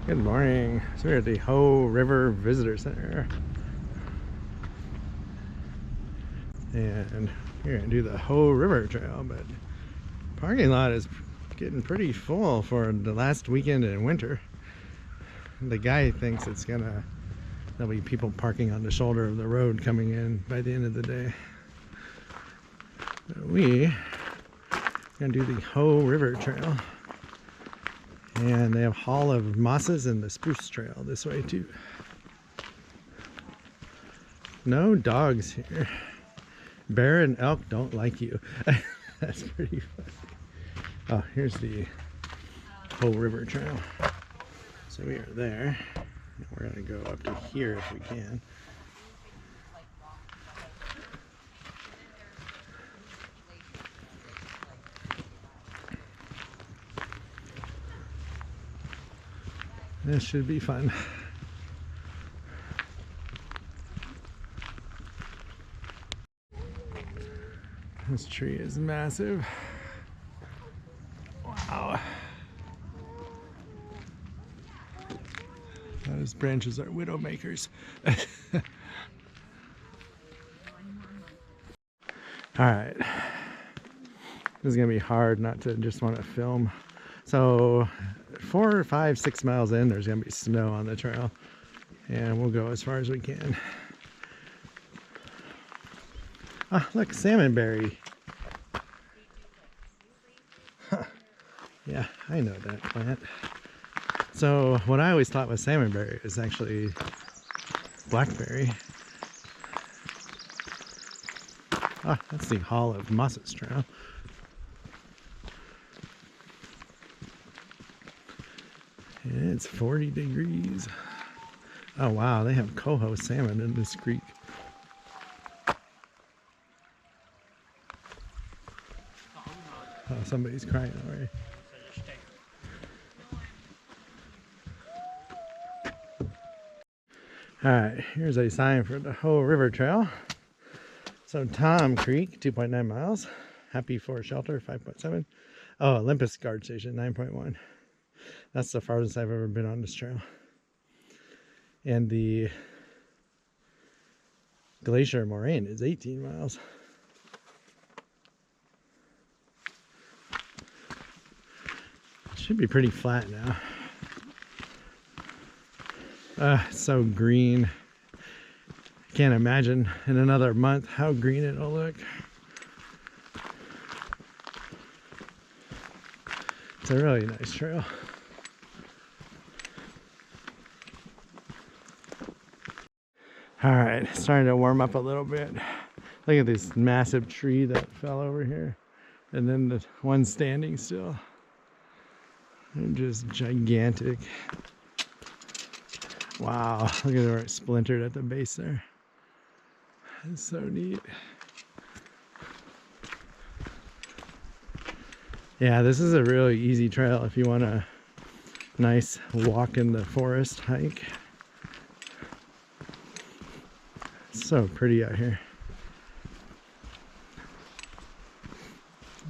Good morning. So we're at the Hoh River Visitor Center. And we're gonna do the Hoh River Trail, but parking lot is getting pretty full for the last weekend in winter. The guy thinks there'll be people parking on the shoulder of the road coming in by the end of the day. But we are gonna do the Hoh River Trail. And they have Hall of Mosses and the Spruce Trail this way too. No dogs here. Bear and elk don't like you. That's pretty funny. Oh, here's the Hoh River Trail. So we are there. We're gonna go up to here if we can. This should be fun. This tree is massive. Wow. Those branches are widow makers. All right. This is gonna be hard not to just want to film. So 4, 5, 6 miles in, there's gonna be snow on the trail, and we'll go as far as we can. Ah, look, salmonberry. Huh. Yeah, I know that plant. So what I always thought was salmonberry is actually blackberry. Ah, that's the Hall of Mosses Trail. It's 40 degrees. Oh wow, they have coho salmon in this creek. Oh, somebody's crying already. Alright, here's a sign for the Hoh River Trail. So Tom Creek, 2.9 miles. Happy for Shelter, 5.7. Oh, Olympus Guard Station, 9.1. That's the farthest I've ever been on this trail. And the Glacier Moraine is 18 miles. It should be pretty flat now. So green. I can't imagine in another month how green it'll look. It's a really nice trail. All right, starting to warm up a little bit. Look at this massive tree that fell over here, and then the one standing still. They're just gigantic. Wow, look at where it splintered at the base there. That's so neat. Yeah, this is a really easy trail if you want a nice walk in the forest hike. It's so pretty out here.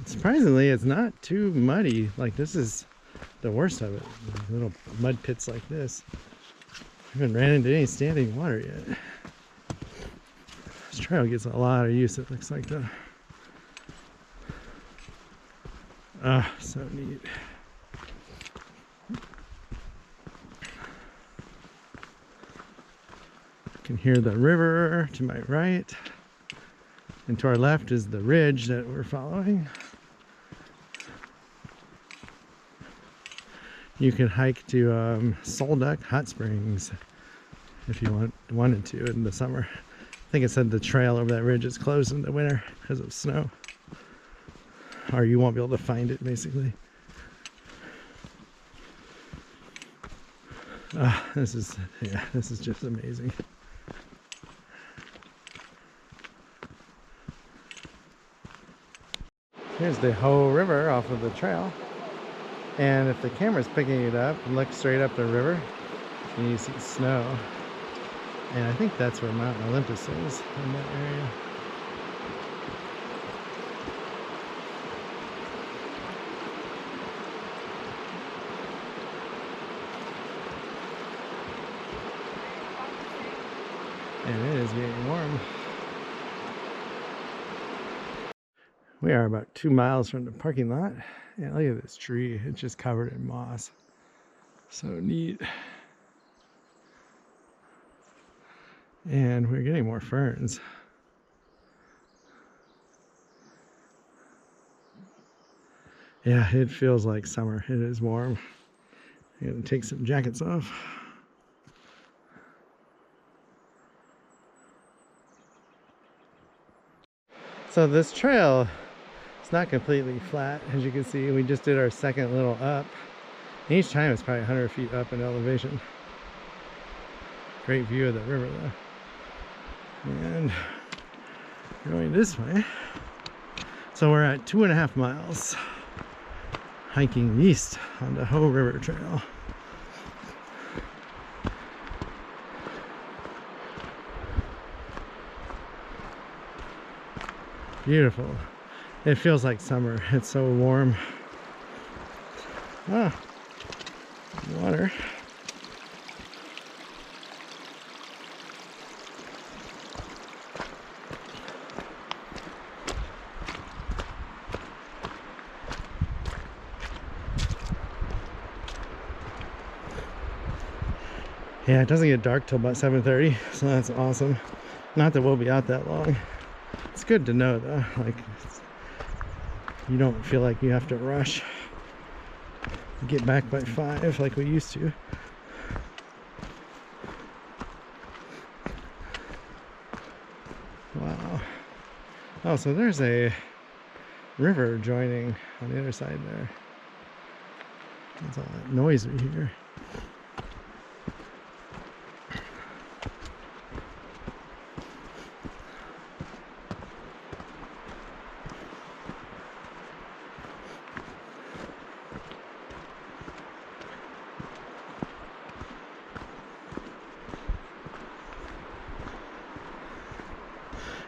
Surprisingly, it's not too muddy. Like, this is the worst of it. Little mud pits like this. I haven't ran into any standing water yet. This trail gets a lot of use, it looks like, though. Ah, so neat. You can hear the river to my right. And to our left is the ridge that we're following. You can hike to Solduck Hot Springs if you wanted to in the summer. I think it said the trail over that ridge is closed in the winter because of snow. Or you won't be able to find it, basically. This is just amazing. Here's the Hoh River off of the trail. And if the camera's picking it up, look straight up the river, and you see snow. And I think that's where Mt Olympus is, in that area. And it is getting warm. We are about 2 miles from the parking lot. And look at this tree. It's just covered in moss. So neat. And we're getting more ferns. Yeah, it feels like summer. It is warm. I'm gonna take some jackets off. So this trail, it's not completely flat. As you can see, we just did our second little up. Each time it's probably 100 feet up in elevation. Great view of the river though. And going this way. So we're at 2.5 miles. Hiking east on the Hoh River Trail. Beautiful. It feels like summer. It's so warm. Ah, water. Yeah, it doesn't get dark till about 7:30, so that's awesome. Not that we'll be out that long. It's good to know though, like you don't feel like you have to rush. Get back by 5 like we used to. Wow. Oh, so there's a river joining on the other side there. That's all that noise we hear.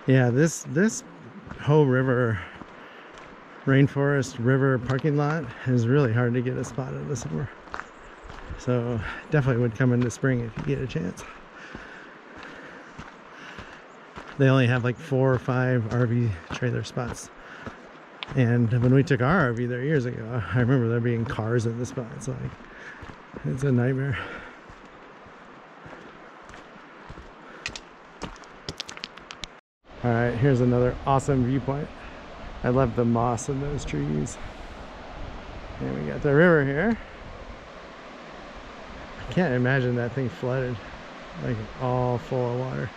Yeah, this Hoh River rainforest river parking lot is really hard to get a spot in the summer. So definitely would come in the spring if you get a chance. They only have like 4 or 5 RV trailer spots. And when we took our RV there years ago, I remember there being cars in the spot. It's like, it's a nightmare. All right, here's another awesome viewpoint. I love the moss in those trees. And we got the river here. I can't imagine that thing flooded, like all full of water.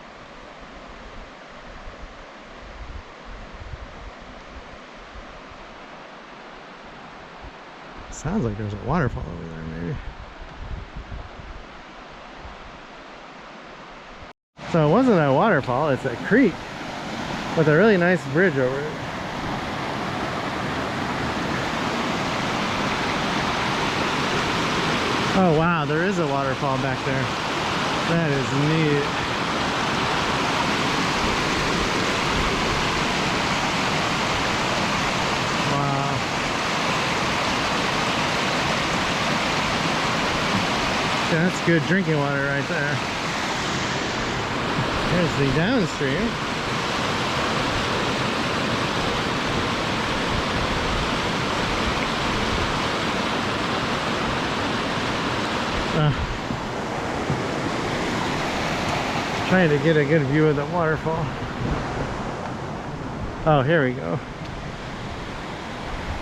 Sounds like there's a waterfall over there, maybe. So it wasn't a waterfall, it's a creek with a really nice bridge over it. Oh wow, there is a waterfall back there. That is neat. Wow. That's good drinking water right there. Here's the downstream. Trying to get a good view of the waterfall. Oh, here we go.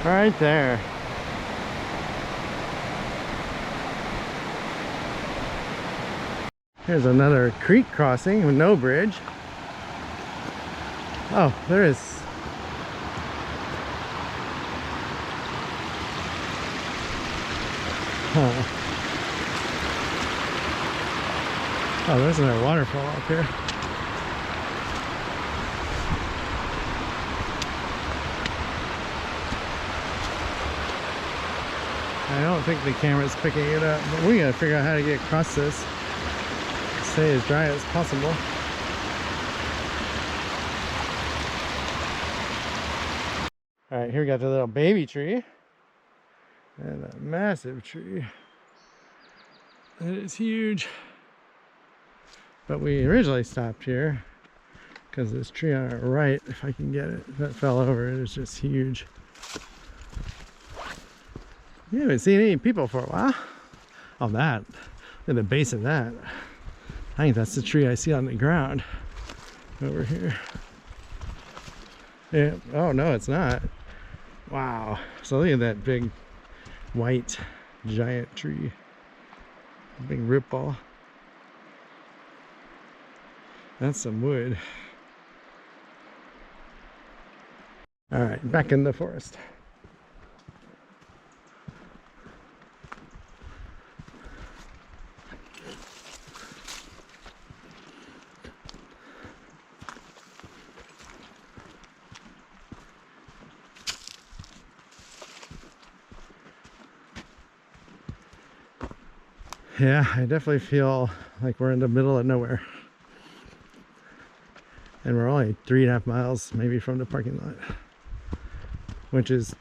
Right there. Here's another creek crossing with no bridge. Oh, there is. Huh. Oh, there's another waterfall up here. I don't think the camera's picking it up, but we gotta figure out how to get across this. Stay as dry as possible. Alright, here we got the little baby tree. And a massive tree. It is huge. But we originally stopped here because this tree on our right, if I can get it, that fell over. It is just huge. You haven't seen any people for a while. Oh, that. At the base of that. I think that's the tree I see on the ground over here. Yeah. Oh, no, it's not. Wow. So look at that big white giant tree. Big root ball. That's some wood. All right, back in the forest. Yeah, I definitely feel like we're in the middle of nowhere. And we're only 3.5 miles maybe from the parking lot, which is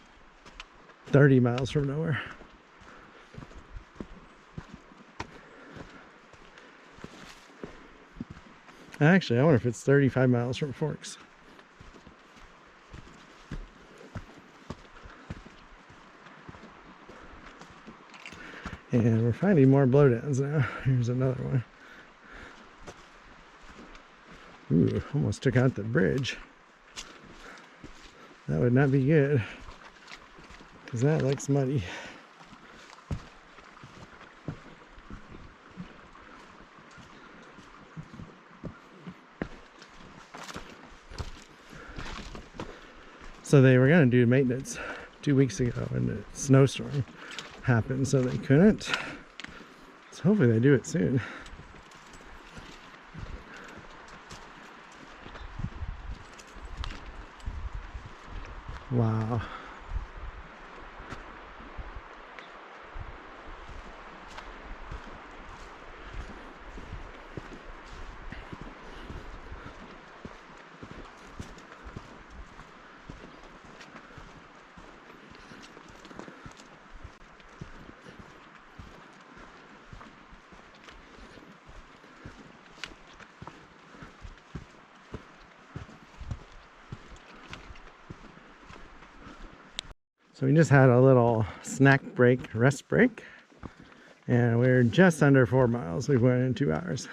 30 miles from nowhere. Actually, I wonder if it's 35 miles from Forks. And we're finding more blowdowns now. Here's another one. Ooh, almost took out the bridge. That would not be good, because that looks muddy. So they were going to do maintenance 2 weeks ago, and the snowstorm happened, so they couldn't. So hopefully they do it soon. Wow. So we just had a little snack break, rest break, and we're just under 4 miles. We went in 2 hours.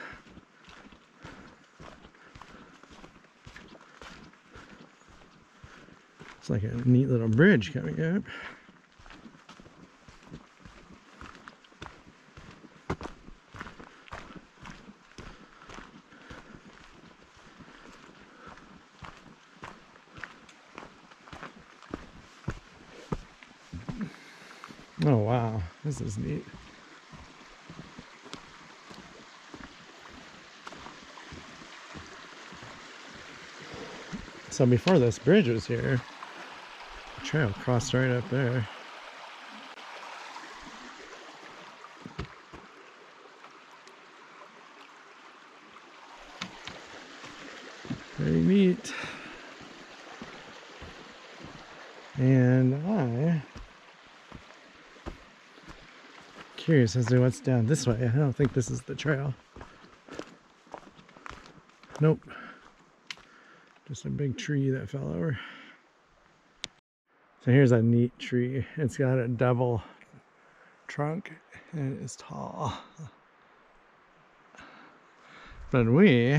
It's like a neat little bridge coming up. Oh wow, this is neat. So before this bridge was here, the trail crossed right up there. Very neat. And I'm curious as to what's down this way. I don't think this is the trail. Nope. Just a big tree that fell over. So here's a neat tree. It's got a double trunk and it is tall. But we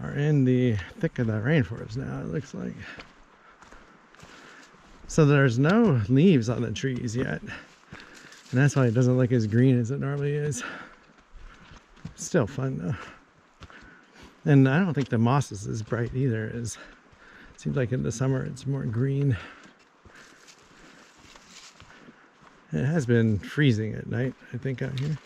are in the thick of the rainforest now, it looks like. So there's no leaves on the trees yet. And that's why it doesn't look as green as it normally is. It's still fun though. And I don't think the moss is as bright either. It seems like in the summer it's more green. It has been freezing at night, I think, out here.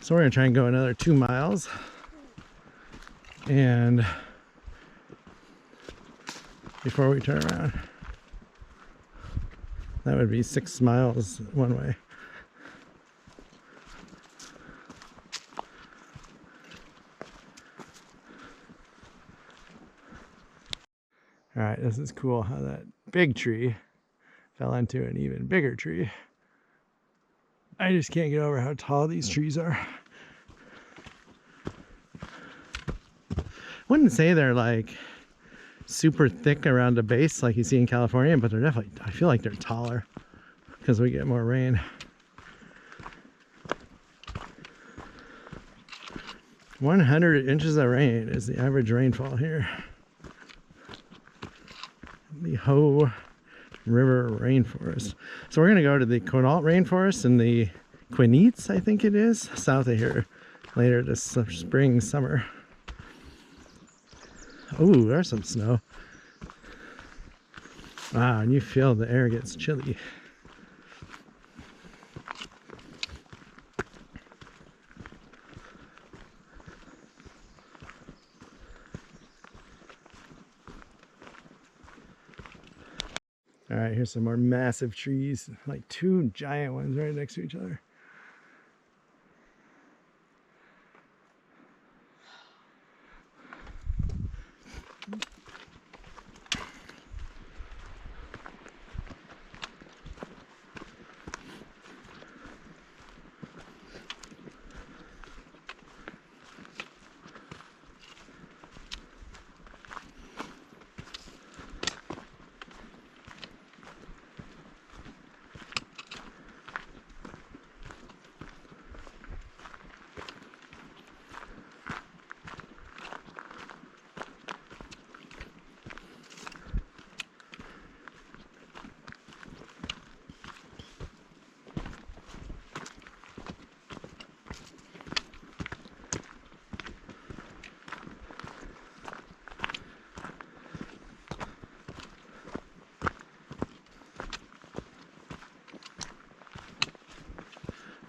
So we're gonna try and go another 2 miles. And before we turn around. That would be 6 miles one way. All right, this is cool how that big tree fell into an even bigger tree. I just can't get over how tall these trees are. Wouldn't say they're like super thick around the base like you see in California, but they're definitely, I feel like they're taller because we get more rain. 100 inches of rain is the average rainfall here. The Hoh River rainforest. So we're going to go to the Quinault rainforest in the Quinaults, I think it is, south of here later this spring, summer. Oh, there's some snow. Wow, and you feel the air gets chilly. All right, here's some more massive trees, like two giant ones right next to each other.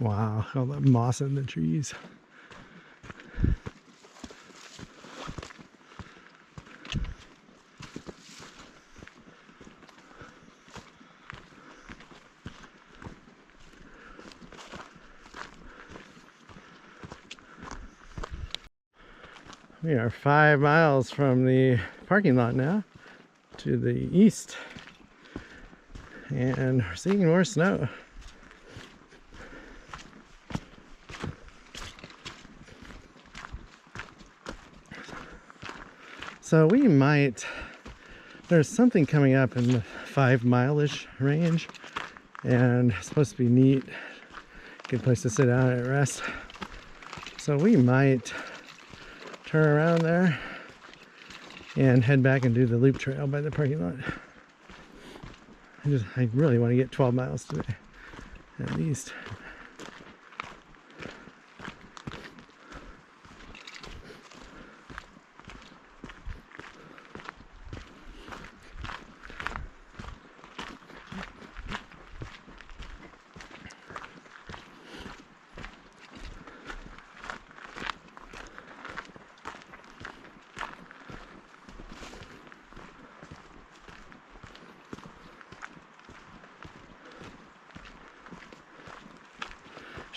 Wow, all the moss in the trees. We are 5 miles from the parking lot now to the east, and we're seeing more snow. So we might, there's something coming up in the 5 mile-ish range, and it's supposed to be neat, good place to sit down and rest. So we might turn around there and head back and do the loop trail by the parking lot. I really want to get 12 miles today, at least.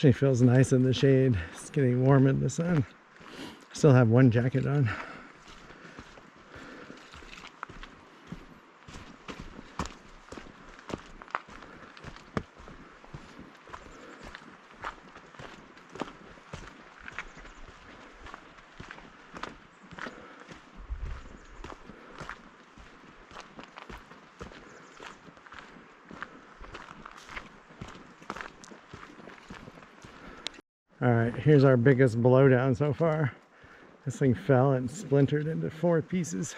Actually feels nice in the shade. It's getting warm in the sun. I still have one jacket on. All right, here's our biggest blowdown so far. This thing fell and splintered into 4 pieces.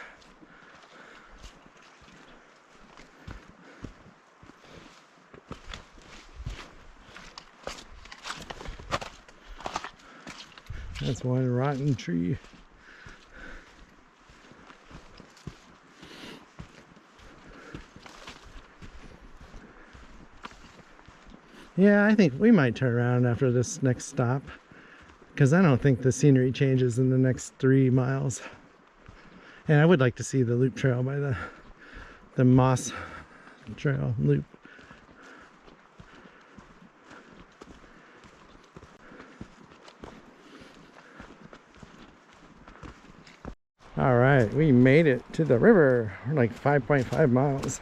That's one rotten tree. Yeah, I think we might turn around after this next stop, because I don't think the scenery changes in the next 3 miles. And I would like to see the loop trail by the moss trail loop. All right, we made it to the river. We're like 5.5 miles.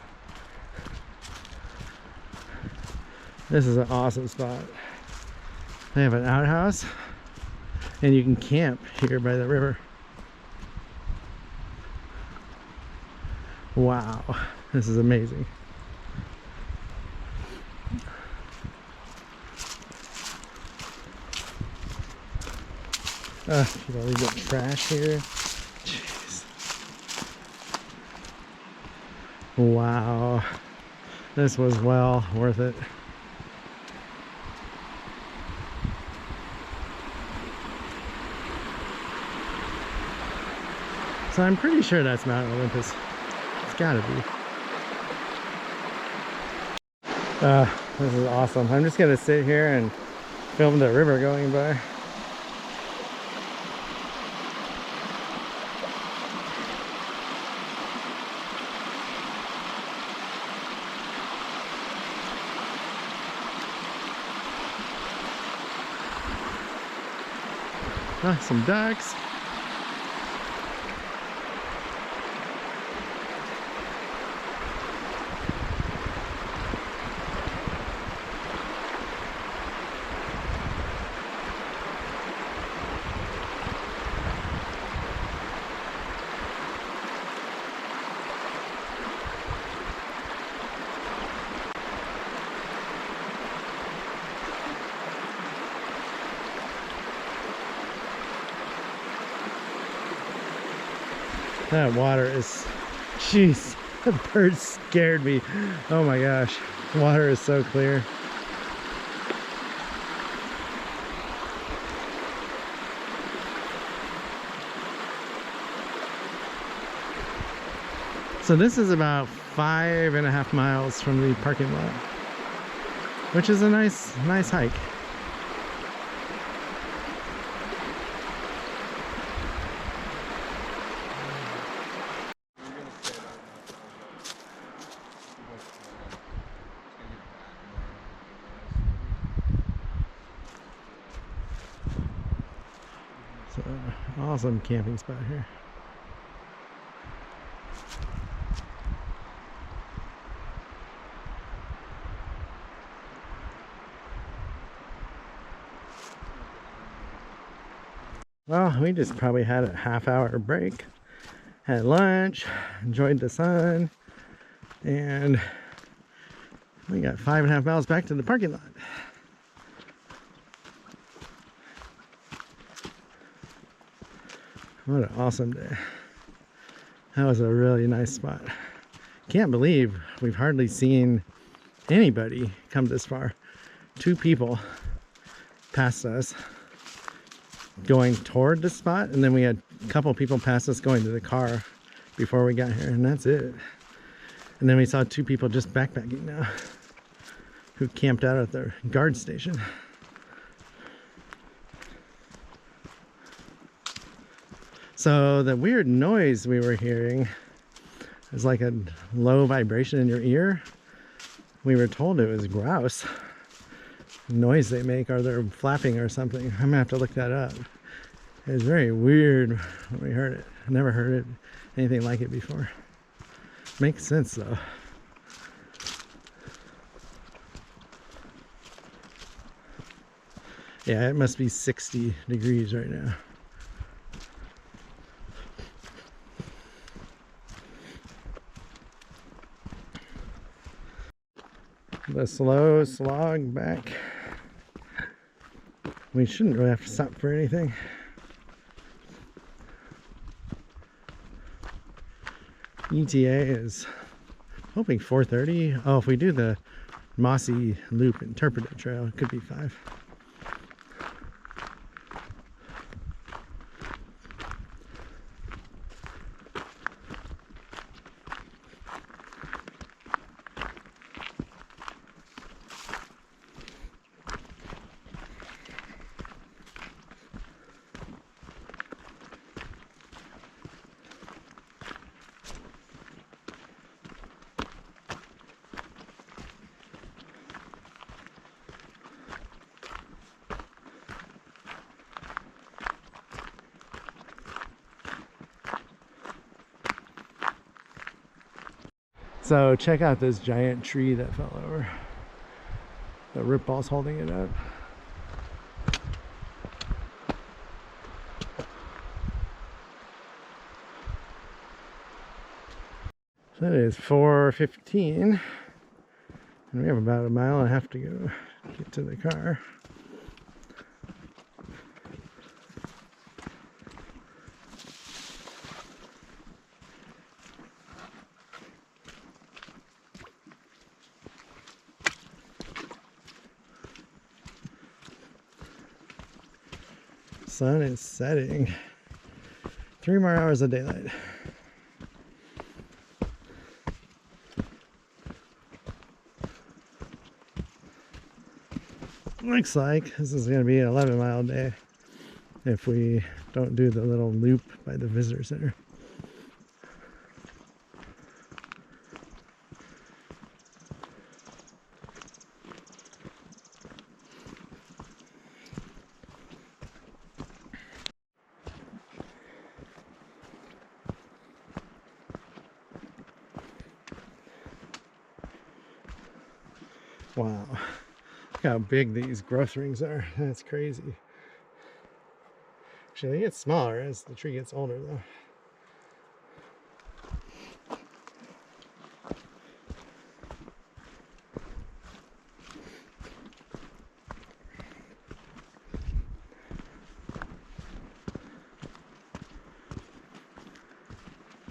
This is an awesome spot. They have an outhouse and you can camp here by the river. Wow, this is amazing. People leave the trash here. Jeez. Wow, this was well worth it. So I'm pretty sure that's Mount Olympus. It's gotta be. This is awesome. I'm just gonna sit here and film the river going by. Some ducks. That water is, jeez, the bird scared me. Oh my gosh, water is so clear. So this is about 5.5 miles from the parking lot, which is a nice hike. So, awesome camping spot here. Well, we just probably had a half-hour break, had lunch, enjoyed the sun, and we got 5.5 miles back to the parking lot. What an awesome day. That was a really nice spot. Can't believe we've hardly seen anybody come this far. 2 people passed us going toward the spot, and then we had a couple people pass us going to the car before we got here, and that's it. And then we saw 2 people just backpacking now who camped out at their guard station. So the weird noise we were hearing is like a low vibration in your ear. We were told it was grouse. The noise they make, or they're flapping or something. I'm gonna have to look that up. It was very weird when we heard it. I never heard it, anything like it before. Makes sense though. Yeah, it must be 60 degrees right now. The slow slog back. We shouldn't really have to stop for anything. ETA is hoping 4:30. Oh, if we do the Mossy Loop Interpretive Trail, it could be 5. So check out this giant tree that fell over. The rip ball's holding it up. So it is 4:15, and we have about a mile and a half to go to get to the car. Sun is setting. 3 more hours of daylight. Looks like this is going to be an 11-mile day if we don't do the little loop by the visitor center. Wow, look how big these growth rings are. That's crazy. Actually, they get smaller as the tree gets older though.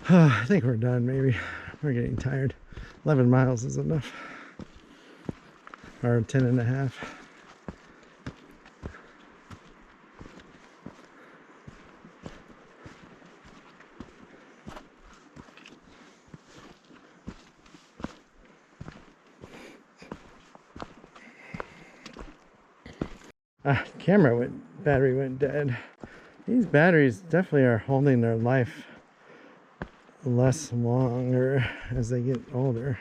I think we're done, maybe. We're getting tired. 11 miles is enough. Or 10 and a half. Battery went dead. These batteries definitely are holding their life less longer as they get older.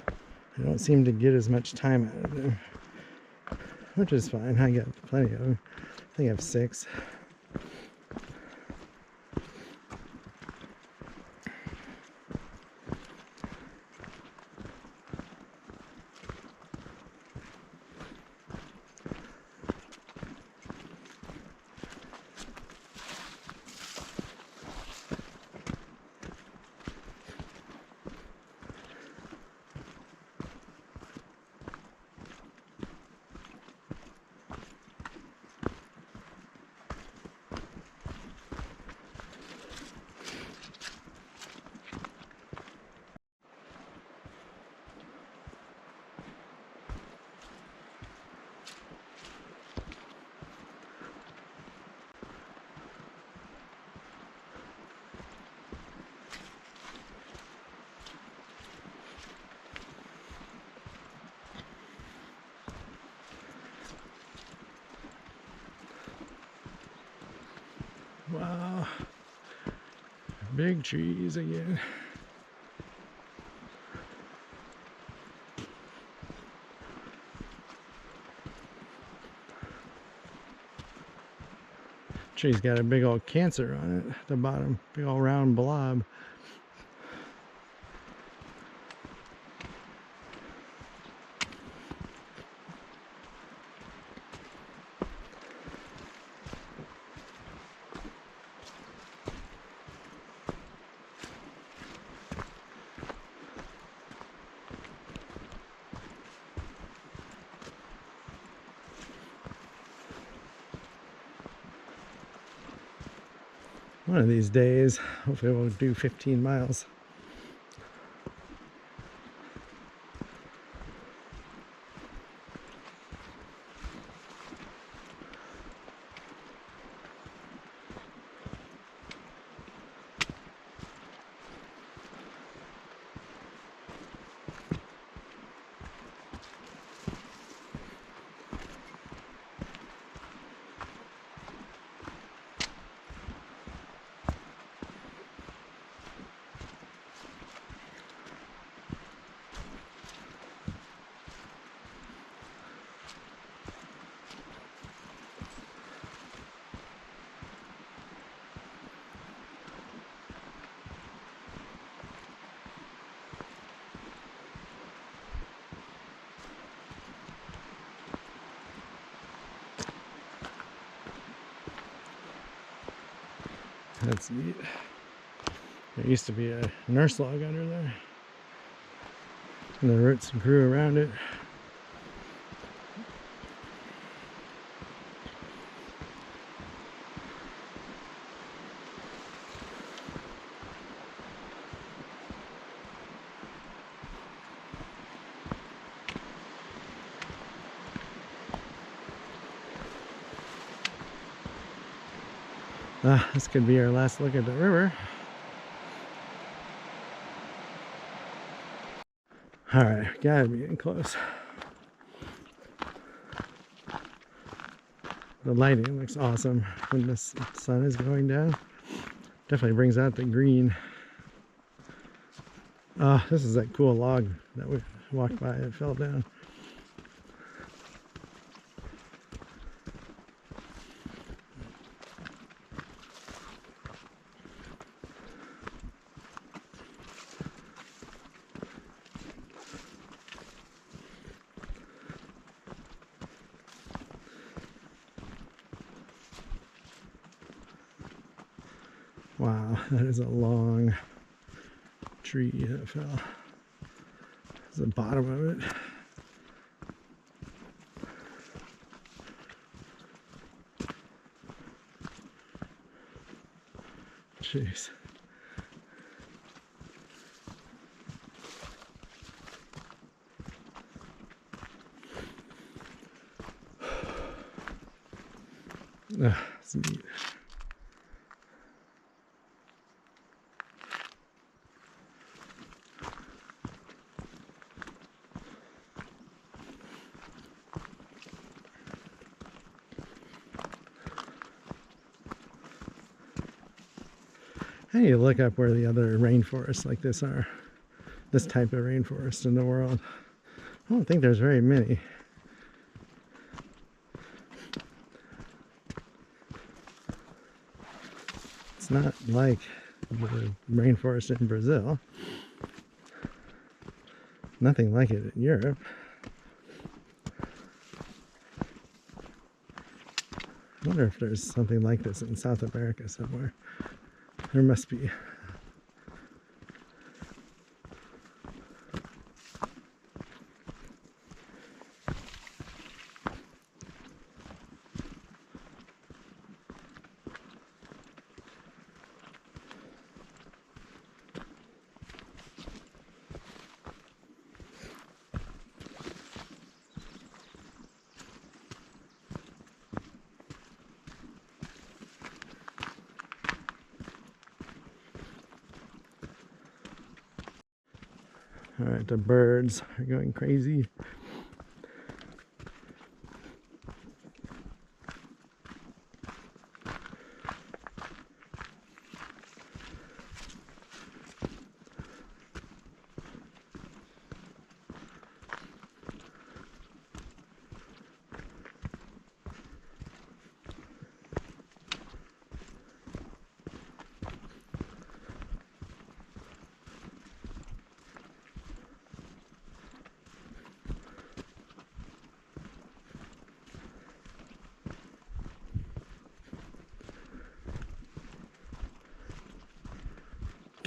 I don't seem to get as much time out of them, which is fine. I got plenty of them. I think I have 6. Wow, big trees again. Tree's got a big old cancer on it at the bottom, big old round blob. One of these days, hopefully we'll do 15 miles. That's neat. There used to be a nurse log under there, and the roots grew around it. This could be our last look at the river. Alright, gotta be getting close. The lighting looks awesome when the sun is going down. Definitely brings out the green. This is that cool log that we walked by. It fell down. Wow, that is a long tree that fell. That's the bottom of it. Jeez. That's neat. I need to look up where the other rainforests like this are. This type of rainforest in the world. I don't think there's very many. It's not like the rainforest in Brazil. Nothing like it in Europe. I wonder if there's something like this in South America somewhere. There must be. All right, the birds are going crazy.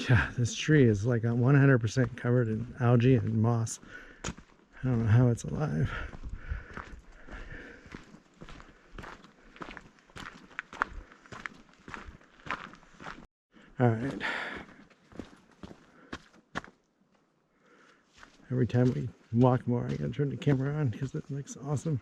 Yeah, this tree is like 100% covered in algae and moss. I don't know how it's alive. All right. Every time we walk more, I gotta turn the camera on because it looks awesome.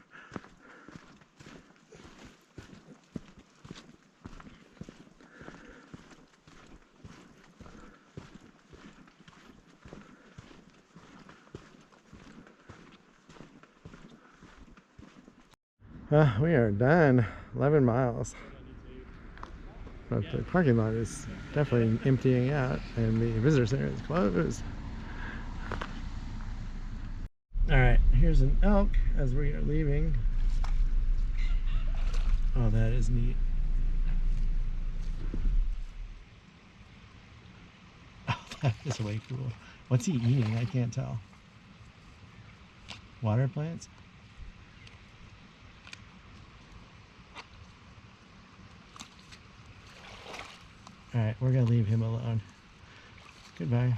We are done. 11 miles. But the parking lot is definitely emptying out and the visitor center is closed. Alright, here's an elk as we are leaving. Oh, that is neat. Oh, that is way cool. What's he eating? I can't tell. Water plants? Alright, we're gonna leave him alone. Goodbye.